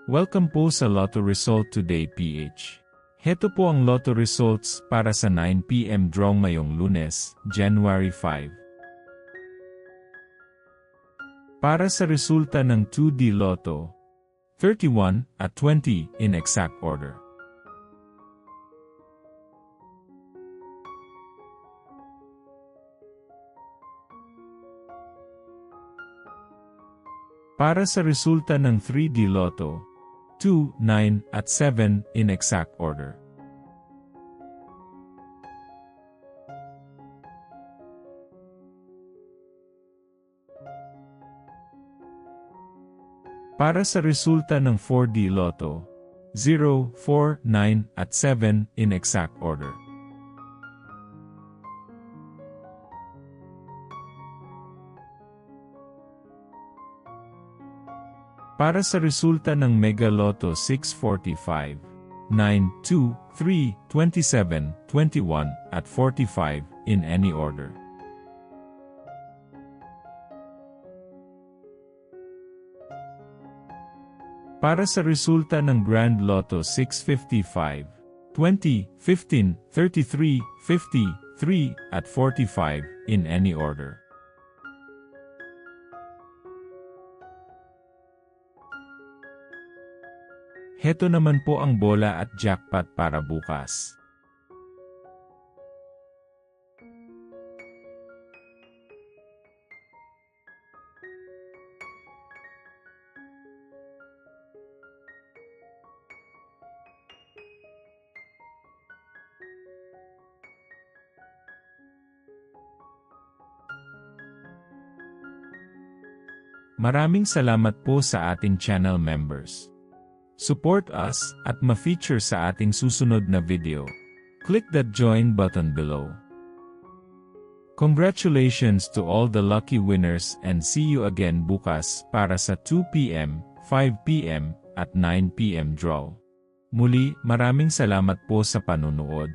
Welcome po sa Lotto Result Today PH. Heto po ang Lotto Results para sa 9 PM draw ngayong Lunes, January 5. Para sa resulta ng 2D Lotto, 31 at 20 in exact order. Para sa resulta ng 3D Lotto, 2, 9, at 7 in exact order. Para sa resulta ng 4D Lotto, 0, 4, 9, at 7 in exact order. Para sa resulta ng Mega Lotto 645, 9, 2, 3, 27, 21, at 45 in any order. Para sa resulta ng Grand Lotto 655, 20, 15, 33, 50, 3, at 45 in any order. Heto naman po ang bola at jackpot para bukas. Maraming salamat po sa ating channel members. Support us at ma-feature sa ating susunod na video. Click that join button below. Congratulations to all the lucky winners and see you again bukas para sa 2 PM, 5 PM, at 9 PM draw. Muli, maraming salamat po sa panunood.